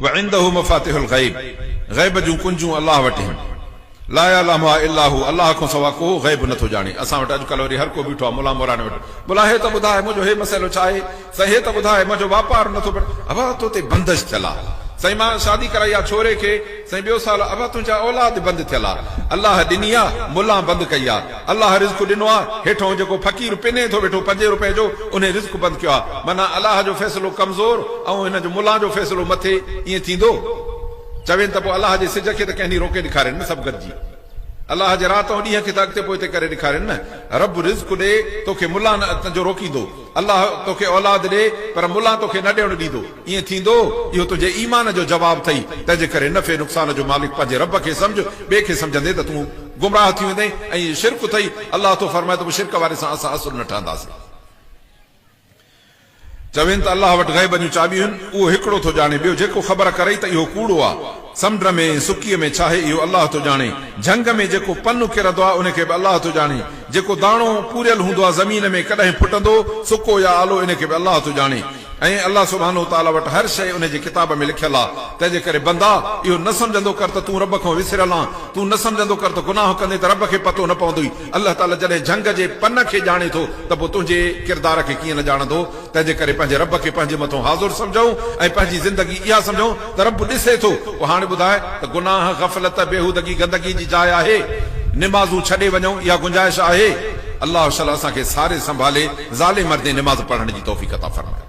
वइंदहु मफातिहुल गैब, गैब जूं कुंजूं अल्लाह वटि आहिनि। ला यअलमुहा इल्ला हू, अल्लाह खां सवा को गैब नथो ॼाणे। असां वटि अॼुकल्ह वरी हर को बीठो आहे मुला मोराने वटि, बोला हे त ॿुधाए मुंहिंजो हे मसइलो छा आहे, साईं हे त ॿुधाए मुंहिंजो वापार नथो बणे। अबा तो ते बंदिश थियल आहे, साईं मां शादी कराई आहे छोरे खे, साईं ॿियो साल अबा तुंहिंजा औलाद बंदि थियल आहे, अल्लाह ॾिनी आहे मुला बंदि कई आहे, अल्लाह रिज़्क ॾिनो आहे, हेठों जेको फ़कीर पिने थो वेठो 5 रुपए जो उन रिज़्क बंदि कयो आहे। माना अल्लाह जो फ़ैसिलो कमज़ोर ऐं हिन जो मुला जो फ़ैसिलो मथे, ईअं थींदो? चवनि त पोइ अल्लाह जे सिज खे त कंहिं ॾींहुं रोके ॾेखारनि न सभु गॾिजी, अल्लाह जे रात ऐं ॾींहं खे त अॻिते पोइ हिते करे ॾेखारनि न। रब रिज़्क ॾे तोखे मुला न तुंहिंजो रोकींदो, अल्लाह तोखे औलाद ॾे पर मुला तोखे न ॾियणु ॾींदो, ईअं थींदो? इहो तुंहिंजे ईमान जो जवाबु अथई। तंहिंजे करे नफ़े नुक़सान जो मालिक पंहिंजे रब खे सम्झ, ॿिए खे सम्झंदे त तूं गुमराह थी वेंदे। ऐं शिरक अथई, अल्लाह तो फरमाए त शिरक वारे सां असां असुल न ठहंदासीं। चवनि त अल्लाह वटि गैब जूं चाबियूं आहिनि, उहो हिकिड़ो थो ॼाणे, ॿियो जेको ख़बर करई त इहो कूड़ो आहे। समुंड में सुकीअ में छा आहे इहो अल्लाह थो ॼाणे, झंग में जेको पनु किरंदो आहे उनखे बि अल्लाह थो ॼाणे, जेको दाणो पूरियल हूंदो आहे ज़मीन में कॾहिं फुटंदो सुको या आलो इनखे बि अल्लाह थो ॼाणे। ऐं अल्लाह सुब्हानो ताला वटि हर शइ उन जे किताब में लिखियल आहे। तंहिंजे करे बंदा इहो न सम्झंदो कर त तूं रब खां विसरियल आहे, तूं न सम्झंदो कर त गुनाह कंदे त रब खे पतो न पवंदो। अल्लाह ताला जॾहिं झंग जे पन खे ॼाणे थो त पोइ तुंहिंजे किरदार खे कीअं न ॼाणंदो। तंहिंजे करे पंहिंजे रब खे पंहिंजे मथां हाज़ुर सम्झूं ऐं पंहिंजी ज़िंदगी इहा सम्झूं त रब ॾिसे थो। पोइ हाणे ॿुधाए त गुनाह गफ़लत बेहूदगी गंदगी जी जाइ आहे, निमाज़ूं छॾे वञूं इहा गुंजाइश आहे? अल्लाह असांखे सारे संभाले ज़ालिम मर्दे निमाज़ पढ़ण जी तौफ़ीक़ अता फरमाए।